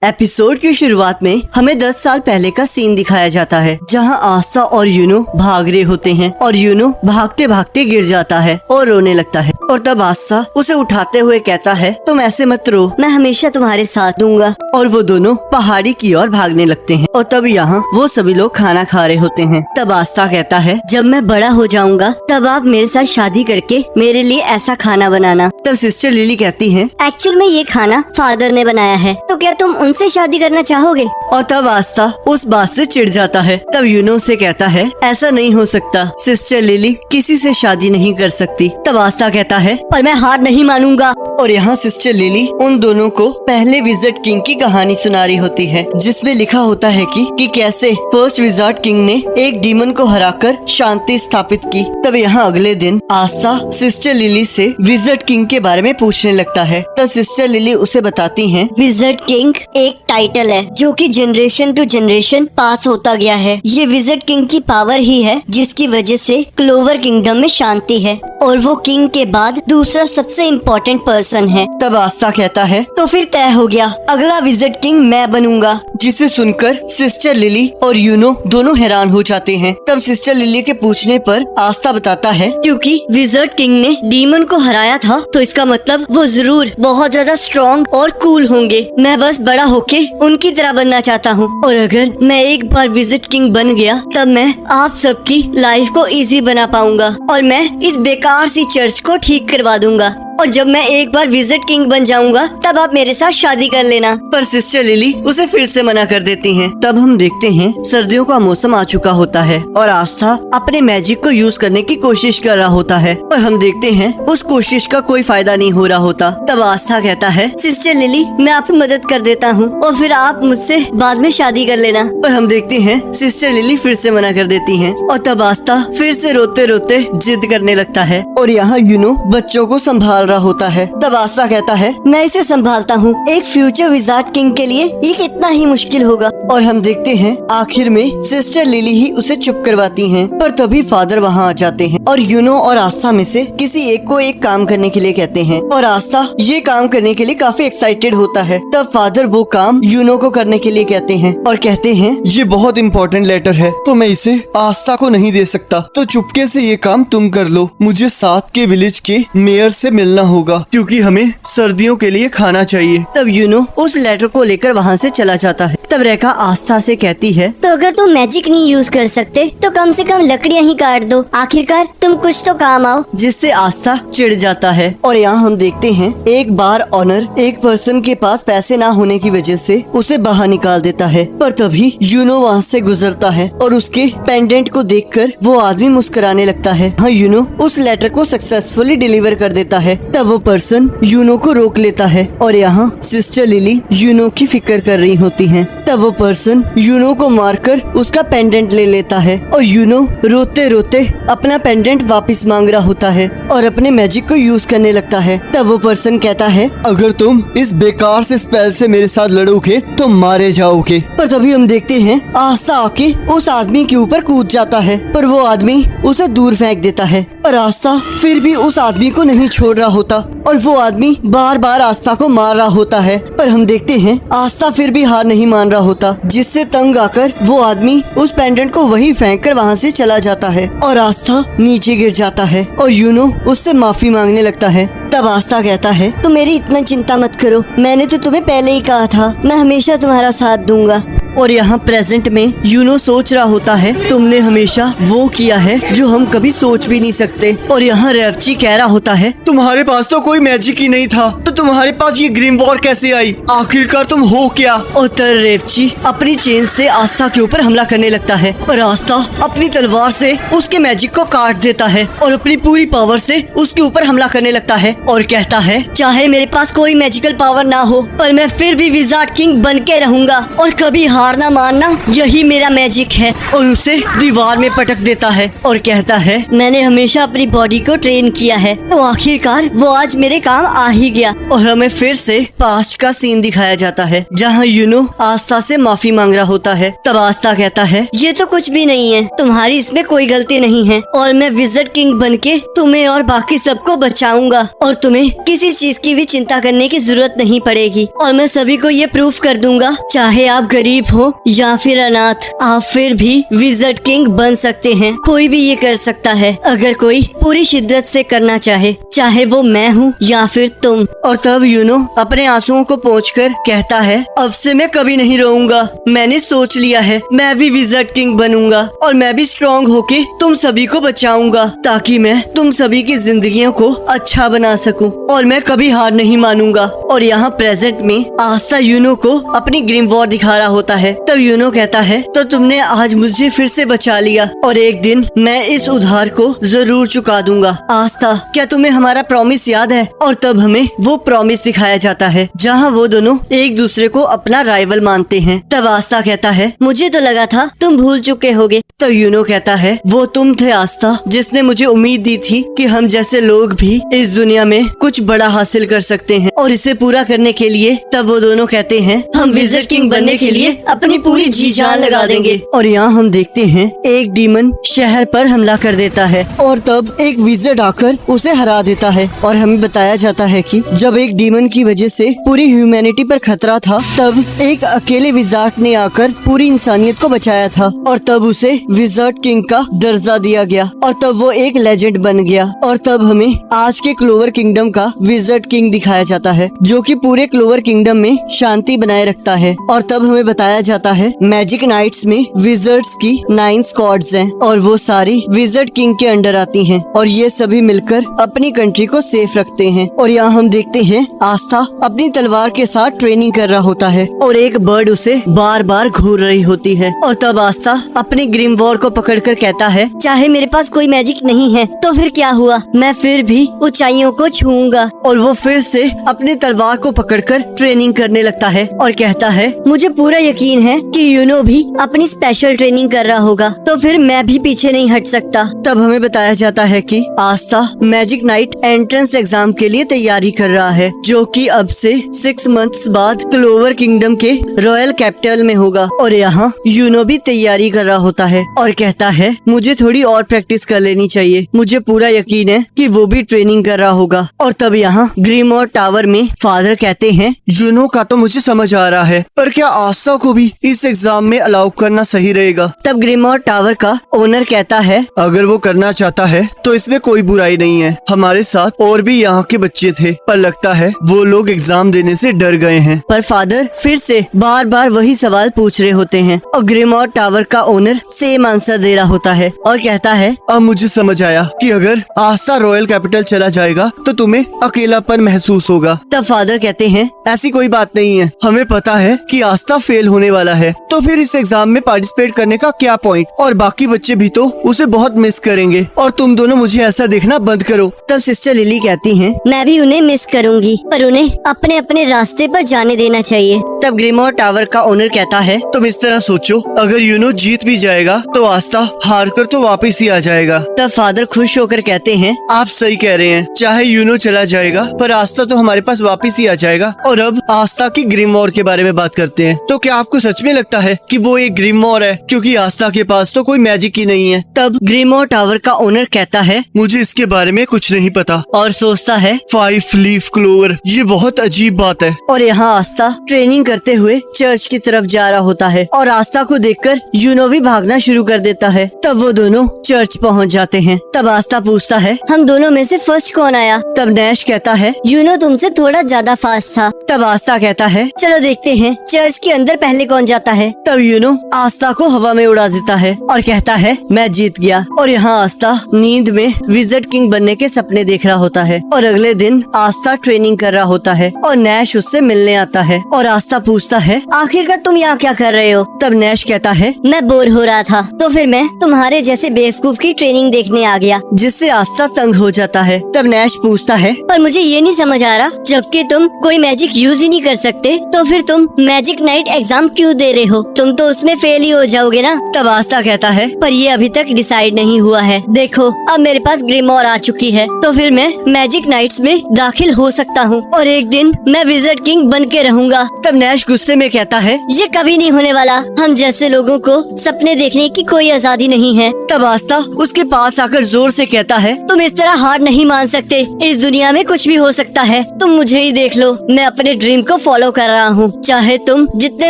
Episode की शुरुआत में हमें 10 साल पहले का सीन दिखाया जाता है, जहां आस्था और यूनो भाग रहे होते हैं और यूनो भागते भागते गिर जाता है और रोने लगता है। और तब आस्था उसे उठाते हुए कहता है, तुम ऐसे मत रो, मैं हमेशा तुम्हारे साथ दूंगा। और वो दोनों पहाड़ी की ओर भागने लगते हैं। और तब यहाँ वो सभी लोग खाना खा रहे होते हैं। तब आस्था कहता है, जब मैं बड़ा हो जाऊंगा तब आप मेरे साथ शादी करके मेरे लिए ऐसा खाना बनाना। तब सिस्टर लिली कहती है, एक्चुअल में ये खाना फादर ने बनाया है, तो क्या तुम उनसे शादी करना चाहोगे? और तब आस्था उस बात से चिढ़ जाता है। तब यूनो से कहता है, ऐसा नहीं हो सकता, सिस्टर लिली किसी से शादी नहीं कर सकती। तब आस्था कहता है, पर मैं हार नहीं मानूंगा। और यहाँ सिस्टर लिली उन दोनों को पहले विजार्ड किंग की कहानी सुना रही होती है, जिसमें लिखा होता है कि कैसे फर्स्ट विजार्ड किंग ने एक डीमन को हराकर शांति स्थापित की। तब यहाँ अगले दिन आस्था सिस्टर लिली से विजार्ड किंग के बारे में पूछने लगता है। तब सिस्टर लिली उसे बताती हैं, विजार्ड किंग एक टाइटल है जो कि जनरेशन टू जनरेशन पास होता गया है। ये विजार्ड किंग की पावर ही है जिसकी वजह से क्लोवर किंगडम में शांति है, और वो किंग के बाद दूसरा सबसे इम्पोर्टेंट पर्सन है। तब आस्था कहता है, तो फिर तय हो गया, अगला विजार्ड किंग मैं बनूंगा। जिसे सुनकर सिस्टर लिली और यूनो दोनों हैरान हो जाते हैं। तब सिस्टर लिली के पूछने पर आस्था बताता है, क्योंकि विजार्ड किंग ने डीमन को हराया था, तो इसका मतलब वो जरूर बहुत ज्यादा स्ट्रॉन्ग और कूल होंगे। मैं बस बड़ा होके उनकी तरह बनना चाहता हूँ, और अगर मैं एक बार विजार्ड किंग बन गया तब मैं आप सबकी लाइफ को इजी बना पाऊंगा, और मैं इस बेकार सी चर्च को ठीक करवा दूंगा। और जब मैं एक बार विजार्ड किंग बन जाऊंगा तब आप मेरे साथ शादी कर लेना। पर सिस्टर लिली उसे फिर से मना कर देती हैं। तब हम देखते हैं सर्दियों का मौसम आ चुका होता है और आस्था अपने मैजिक को यूज करने की कोशिश कर रहा होता है, पर हम देखते हैं उस कोशिश का कोई फायदा नहीं हो रहा होता। तब आस्था कहता है, सिस्टर लिली मैं आपकी मदद कर देता हूँ और फिर आप मुझसे बाद में शादी कर लेना। पर हम देखते हैं सिस्टर लिली फिर से मना कर देती है और तब आस्था फिर से रोते रोते जिद करने लगता है। और यहाँ यूनो बच्चों को संभाल रहा होता है। तब आस्था कहता है, मैं इसे संभालता हूँ, एक फ्यूचर विजार्ड किंग के लिए ये कितना ही मुश्किल होगा। और हम देखते हैं आखिर में सिस्टर लिली ही उसे चुप करवाती हैं। पर तभी फादर वहाँ आ जाते हैं और यूनो और आस्था में से किसी एक को एक काम करने के लिए कहते हैं, और आस्था ये काम करने के लिए काफी एक्साइटेड होता है। तब फादर वो काम यूनो को करने के लिए कहते हैं और कहते हैं, ये बहुत इम्पोर्टेंट लेटर है तो मैं इसे आस्था को नहीं दे सकता, तो चुपके से ये काम तुम कर लो। मुझे साथ के विलेज के मेयर से मिलना होगा क्योंकि हमें सर्दियों के लिए खाना चाहिए। तब यूनो उस लेटर को लेकर वहाँ से चला जाता है। तब रेखा आस्था से कहती है, तो अगर तुम मैजिक नहीं यूज कर सकते तो कम से कम लकड़ियाँ ही काट दो, आखिरकार तुम कुछ तो काम आओ। जिससे आस्था चिढ़ जाता है। और यहाँ हम देखते हैं एक बार ऑनर एक पर्सन के पास पैसे ना होने की वजह से उसे बाहर निकाल देता है। पर तभी यूनो वहाँ से गुजरता है और उसके पेंडेंट को देखकर वो आदमी मुस्कुराने लगता है। हाँ, यूनो उस लेटर को सक्सेसफुली डिलीवर कर देता है। तब वो पर्सन यूनो को रोक लेता है और यहाँ सिस्टर लिली यूनो की फिक्र कर रही होती है। तब वो पर्सन यूनो को मारकर उसका पेंडेंट ले लेता है और यूनो रोते रोते अपना पेंडेंट वापस मांग रहा होता है और अपने मैजिक को यूज करने लगता है। तब वो पर्सन कहता है, अगर तुम इस बेकार से स्पेल से मेरे साथ लड़ोगे तो मारे जाओगे। पर तभी हम देखते हैं आस्था आके उस आदमी के ऊपर कूद जाता है, पर वो आदमी उसे दूर फेंक देता है। पर आस्था फिर भी उस आदमी को नहीं छोड़ रहा होता और वो आदमी बार बार आस्था को मार रहा होता है। पर हम देखते हैं आस्था फिर भी हार नहीं मान रहा होता, जिससे तंग आकर वो आदमी उस पेंडेंट को वहीं फेंक कर वहाँ से चला जाता है और आस्था नीचे गिर जाता है और यूनो उससे माफी मांगने लगता है। तब आस्था कहता है, तो मेरी इतना चिंता मत करो, मैंने तो तुम्हें पहले ही कहा था मैं हमेशा तुम्हारा साथ दूंगा। और यहाँ प्रेजेंट में यूनो सोच रहा होता है, तुमने हमेशा वो किया है जो हम कभी सोच भी नहीं सकते। और यहाँ रेवची कह रहा होता है, तुम्हारे पास तो कोई मैजिक ही नहीं था, तो तुम्हारे पास ये ग्रीन वॉर कैसे आई? आखिरकार तुम हो क्या? और तब रेवची अपनी चेन से आस्था के ऊपर हमला करने लगता है, पर आस्था अपनी तलवार से उसके मैजिक को काट देता है और अपनी पूरी पावर से उसके ऊपर हमला करने लगता है और कहता है, चाहे मेरे पास कोई मैजिकल पावर ना हो पर मैं फिर भी विजार्ड किंग बन के रहूंगा और कभी हार हारना मानना यही मेरा मैजिक है। और उसे दीवार में पटक देता है और कहता है, मैंने हमेशा अपनी बॉडी को ट्रेन किया है, तो आखिरकार वो आज मेरे काम आ ही गया। और हमें फिर से पास्ट का सीन दिखाया जाता है जहाँ यूनो आस्था से माफी मांग रहा होता है। तब आस्था कहता है, ये तो कुछ भी नहीं है, तुम्हारी इसमें कोई गलती नहीं है और मैं विज़र्ड किंग बनके तुम्हें और बाकी सबको बचाऊंगा और तुम्हें किसी चीज की भी चिंता करने की जरूरत नहीं पड़ेगी। और मैं सभी को ये प्रूफ कर दूंगा, चाहे आप गरीब हो या फिर अनाथ, आप फिर भी विज़र्ड किंग बन सकते हैं। कोई भी ये कर सकता है अगर कोई पूरी शिद्दत से करना चाहे वो मैं हूँ या फिर तुम। और तब यूनो अपने आंसुओं को पोंछकर कहता है, अब से मैं कभी नहीं रोऊंगा। मैंने सोच लिया है, मैं भी विज़र्ड किंग बनूंगा और मैं भी स्ट्रॉन्ग होके तुम सभी को बचाऊंगा, ताकि मैं तुम सभी की जिंदगियों को अच्छा बना सकूं और मैं कभी हार नहीं मानूंगा। और यहाँ प्रेजेंट में आस्था यूनो को अपनी ग्रीम वॉर दिखा रहा होता है। तब यूनो कहता है, तो तुमने आज मुझे फिर से बचा लिया और एक दिन मैं इस उधार को जरूर चुका दूंगा। आस्था, क्या तुम्हें हमारा प्रॉमिस याद है? और तब हमें वो प्रॉमिस दिखाया जाता है जहाँ वो दोनों एक दूसरे को अपना राइवल मानते हैं। तब आस्था कहता है, मुझे तो लगा था तुम भूल चुके होगे। तो यूनो कहता है, वो तुम थे आस्था, जिसने मुझे उम्मीद दी थी कि हम जैसे लोग भी इस दुनिया में कुछ बड़ा हासिल कर सकते हैं और इसे पूरा करने के लिए तब वो दोनों कहते हैं, हम विज़र्ड किंग बनने के लिए अपनी पूरी जी जान लगा देंगे। और यहाँ हम देखते हैं एक डीमन शहर पर हमला कर देता है और तब एक विज़र्ड आकर उसे हरा देता है। और हमें बताया जाता है कि जब एक डीमन की वजह से पूरी ह्यूमैनिटी पर खतरा था, तब एक अकेले विज़ार्ड ने आकर पूरी इंसानियत को बचाया था और तब उसे विज़र्ड किंग का दर्जा दिया गया और तब वो एक लेजेंड बन गया। और तब हमें आज के क्लोवर किंगडम का विज़र्ड किंग दिखाया जाता है, जो कि पूरे क्लोवर किंगडम में शांति बनाए रखता है। और तब हमें बताया जाता है मैजिक नाइट्स में विज़र्ड्स की 9 स्क्वाड्स हैं और वो सारी विज़र्ड किंग के अंडर आती हैं और ये सभी मिलकर अपनी कंट्री को सेफ रखते हैं। और यहाँ हम देखते हैं आस्था अपनी तलवार के साथ ट्रेनिंग कर रहा होता है और एक बर्ड उसे बार बार घूर रही होती है। और तब आस्था अपनी ग्रीम वॉर को पकड़कर कहता है, चाहे मेरे पास कोई मैजिक नहीं है तो फिर क्या हुआ, मैं फिर भी ऊंचाइयों को छूऊंगा। और वो फिर से अपनी तलवार को पकड़कर ट्रेनिंग करने लगता है और कहता है, मुझे पूरा यकीन है कि यूनो भी अपनी स्पेशल ट्रेनिंग कर रहा होगा, तो फिर मैं भी पीछे नहीं हट सकता। तब हमें बताया जाता है कि आस्था मैजिक नाइट एंट्रेंस एग्जाम के लिए तैयारी कर रहा है, जो कि अब से 6 मंथ्स बाद क्लोवर किंगडम के रॉयल कैपिटल में होगा। और यहाँ यूनो भी तैयारी कर रहा होता है और कहता है, मुझे थोड़ी और प्रैक्टिस कर लेनी चाहिए, मुझे पूरा यकीन है कि वो भी ट्रेनिंग कर रहा होगा। और तब यहाँ ग्रीमोर टावर में फादर कहते हैं, यूनो का तो मुझे समझ आ रहा है, पर क्या आस्था को भी इस एग्जाम में अलाउ करना सही रहेगा? तब ग्रीमोर टावर का ओनर कहता है, अगर वो करना चाहता है तो इसमें कोई बुराई नहीं है। हमारे साथ और भी यहाँ के बच्चे थे, पर लगता है वो लोग एग्जाम देने से डर गए हैं। पर फादर फिर से बार बार वही सवाल पूछ रहे होते हैं और ग्रीमोर टावर का ओनर सेम आंसर दे रहा होता है और कहता है, अब मुझे समझ आया कि अगर आस्था रॉयल कैपिटल चला जाएगा तो तुम्हें अकेलापन महसूस होगा। तब फादर कहते हैं, ऐसी कोई बात नहीं है, हमें पता है कि आस्था फेल होने वाला है, तो फिर इस एग्जाम में पार्टिसिपेट करने का क्या पॉइंट? और बाकी बच्चे भी तो उसे बहुत मिस करेंगे और तुम दोनों मुझे ऐसा देखना बंद करो। तब सिस्टर लिली कहती हैं, मैं भी उन्हें मिस करूंगी, पर उन्हें अपने अपने रास्ते पर जाने देना चाहिए। तब ग्रीमोर टावर का ओनर कहता है, तुम इस तरह सोचो, अगर यूनो जीत भी जाएगा तो आस्था हार कर तो वापस ही आ जाएगा। तब फादर खुश होकर कहते हैं, आप सही कह रहे हैं, चाहे यूनो चला जाएगा पर आस्था तो हमारे पास वापस ही आ जाएगा। और अब आस्था की ग्रीम वॉर के बारे में बात करते हैं। तो क्या आपको सच में लगता है कि वो एक ग्रीम वॉर है, क्योंकि आस्था के पास तो कोई मैजिक ही नहीं है? तब ग्रीमोर टावर का ओनर कहता है, मुझे इसके बारे में कुछ नहीं पता। और सोचता है, 5 लीफ क्लोवर, ये बहुत अजीब बात है। और यहाँ आस्था ट्रेनिंग करते हुए चर्च की तरफ जा रहा होता है और आस्था को देखकर यूनो भी भागना शुरू कर देता है। तब वो दोनों चर्च पहुँच जाते हैं। तब आस्था पूछता है, हम दोनों में से फर्स्ट कौन आया? तब नैश कहता है, यूनो तुमसे थोड़ा ज्यादा फास्ट था। तब आस्था कहता है, चलो देखते हैं चर्च के अंदर पहले कौन जाता है। तब यूनो आस्था को हवा में उड़ा देता है और कहता है, मैं जीत गया। और यहाँ आस्था नींद में विज़र्ड किंग बनने के सपने देख रहा होता है और अगले दिन आस्था ट्रेनिंग कर रहा होता है और नैश उससे मिलने आता है और आस्था पूछता है, आखिरकार तुम यहाँ क्या कर रहे हो? तब नैश कहता है, मैं बोर हो रहा था तो फिर मैं तुम्हारे जैसे बेवकूफ की ट्रेनिंग देखने आ गया। जिससे आस्था तंग हो जाता है। तब नैश पूछता है, पर मुझे ये नहीं समझ आ रहा, जबकि तुम कोई मैजिक यूज ही नहीं कर सकते, तो फिर तुम मैजिक नाइट एग्जाम क्यों दे रहे हो? तुम तो उसमें फेल ही हो जाओगे ना। तब आस्था कहता है, पर ये अभी तक डिसाइड नहीं हुआ है। देखो अब मेरे पास ग्रिमोर आ चुकी है, तो फिर मैं मैजिक नाइट्स में दाखिल हो सकता हूँ और एक दिन मैं विज़र्ड किंग बन के रहूँगा। तब नैश गुस्से में कहता है, ये कभी नहीं होने वाला। हम जैसे लोगों को सपने देखने की कोई आजादी नहीं है। तब आस्था उसके पास आकर जोर से कहता है, तुम इस तरह हार नहीं मान सकते। इस दुनिया में कुछ भी हो सकता है। तुम मुझे ही देख लो, मैं अपने ड्रीम को फॉलो कर रहा हूँ। चाहे तुम जितने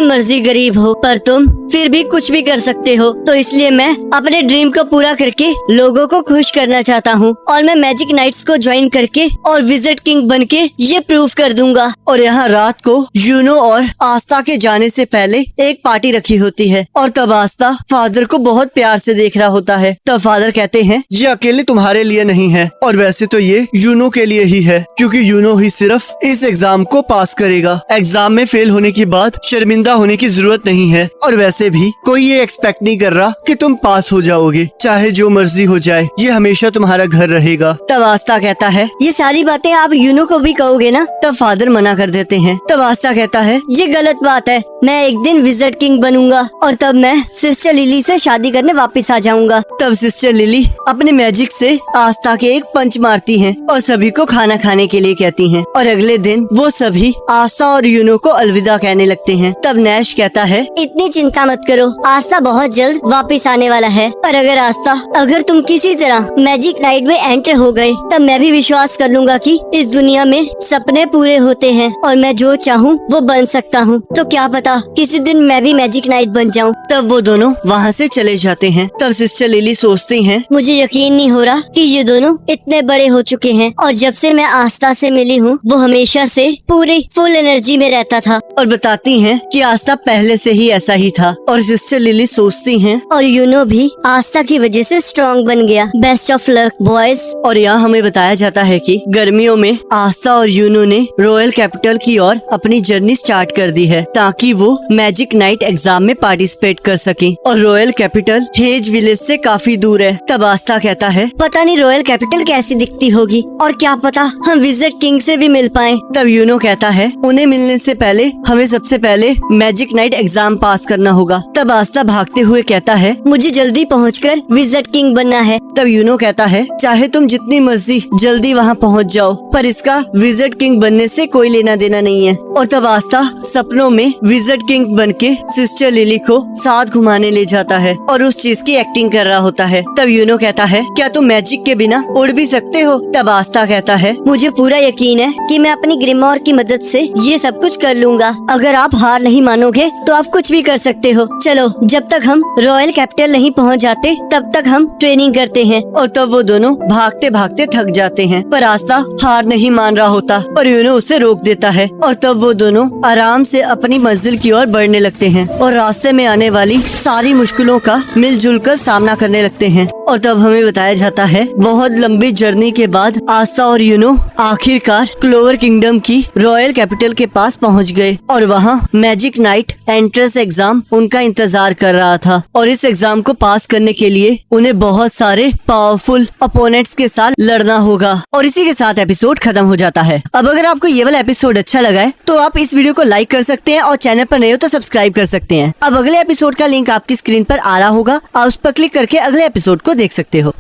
मर्जी गरीब हो, पर तुम फिर भी कुछ भी कर सकते हो। तो इसलिए मैं अपने ड्रीम को पूरा करके लोगों को खुश करना चाहता हूँ और मैं मैजिक नाइट्स को ज्वाइन करके और विज़र्ड किंग बन के ये प्रूव कर दूंगा। और यहाँ रात को यूनो और आस्था के जाने से पहले एक पार्टी रखी होती है और तब आस्था फादर को बहुत प्यार से देख रहा होता है। तब फादर कहते हैं, ये अकेले तुम्हारे लिए नहीं है, और वैसे तो ये यूनो के लिए ही है, क्योंकि यूनो ही सिर्फ इस एग्जाम को पास करेगा। एग्जाम में फेल होने के बाद शर्मिंदा होने की जरूरत नहीं है, और वैसे भी कोई ये एक्सपेक्ट नहीं कर रहा कि तुम पास हो जाओगे। चाहे जो मर्जी हो जाए, ये हमेशा तुम्हारा घर रहेगा। तब आस्था कहता है, ये सारी बातें आप यूनो को भी कहोगे ना? तब फादर मना कर देते हैं। तब आस्था कहता है, ये गलत बात है। मैं एक दिन विज़र्ड किंग बनूंगा और तब मैं सिस्टर लिली से शादी करने वापस आ जाऊंगा। तब सिस्टर लिली अपने मैजिक से आस्था के एक पंच मारती हैं और सभी को खाना खाने के लिए कहती हैं और अगले दिन वो सभी आस्था और यूनो को अलविदा कहने लगते हैं। तब नैश कहता है, इतनी चिंता मत करो, आस्था बहुत जल्द वापस आने वाला है। पर अगर आस्था, अगर तुम किसी तरह मैजिक नाइट में एंटर हो गए, तब मैं भी विश्वास कर लूंगा कि इस दुनिया में सपने पूरे होते हैं और मैं जो चाहूँ वो बन सकता हूँ। तो क्या पता किसी दिन मैं भी मैजिक नाइट बन जाऊँ। तब वो दोनों वहाँ से चले जाते हैं। तब सिस्टर लिली सोचती हैं, मुझे यकीन नहीं हो रहा कि ये दोनों इतने बड़े हो चुके हैं और जब से मैं आस्था से मिली हूँ वो हमेशा से पूरी फुल एनर्जी में रहता था। और बताती हैं कि आस्था पहले से ही ऐसा ही था। और सिस्टर लिली सोचती हैं, और यूनो भी आस्था की वजह से स्ट्रॉन्ग बन गया। Best of luck boys. और यहाँ हमें बताया जाता है कि गर्मियों में आस्था और यूनो ने रॉयल कैपिटल की ओर अपनी जर्नी स्टार्ट कर दी है ताकि वो मैजिक नाइट एग्जाम में पार्टिसिपेट कर सके। और रॉयल कैपिटल हेज विलेज से काफी दूर है। तब आस्था कहता है, पता नहीं रॉयल कैपिटल कैसी दिखती होगी और क्या पता हम विज़र्ड किंग से भी मिल पाएं। तब यूनो कहता है, उन्हें मिलने से पहले हमें सबसे पहले मैजिक नाइट एग्जाम पास करना होगा। तब आस्था भागते हुए कहता है, मुझे जल्दी पहुंचकर विज़र्ड किंग बनना है। तब यूनो कहता है, चाहे तुम जितनी मर्जी जल्दी वहाँ पहुँच जाओ, पर इसका विज़र्ड किंग बनने से कोई लेना देना नहीं है। और तब आस्था सपनों में विज़र्ड किंग बनके सिस्टर लिली को साथ घुमाने ले जाता है और उस चीज की एक्टिंग कर रहा होता है। तब यूनो कहता है, क्या तुम मैजिक के बिना उड़ भी सकते हो? तब आस्था कहता है, मुझे पूरा यकीन है कि मैं अपनी ग्रिमोर की मदद से ये सब कुछ कर लूंगा। अगर आप हार नहीं मानोगे तो आप कुछ भी कर सकते हो। चलो, जब तक हम रॉयल कैपिटल नहीं पहुंच जाते तब तक हम ट्रेनिंग करते हैं। और तब वो दोनों भागते भागते थक जाते हैं, पर आस्था हार नहीं मान रहा होता, पर यूनो उसे रोक देता है। और तब वो दोनों आराम से अपनी मंजिल की ओर बढ़ने लगते हैं और रास्ते में आने वाली सारी मुश्किलों का मिलजुल कर सामना करने लगते हैं। और तब हमें बताया जाता है, बहुत लंबी जर्नी के बाद आस्था और यूनो आखिरकार क्लोवर किंगडम की रॉयल कैपिटल के पास पहुंच गए और वहां मैजिक नाइट एंट्रेंस एग्जाम उनका इंतजार कर रहा था। और इस एग्जाम को पास करने के लिए उन्हें बहुत सारे पावरफुल अपोनेंट्स के साथ लड़ना होगा। और इसी के साथ एपिसोड खत्म हो जाता है। अब अगर आपको ये वाला एपिसोड अच्छा लगा है तो आप इस वीडियो को लाइक कर सकते हैं और चैनल पर नए हो तो सब्सक्राइब कर सकते हैं। अब अगले एपिसोड का लिंक आपकी स्क्रीन पर आ रहा होगा, आप उस पर क्लिक करके अगले एपिसोड को देख सकते हो।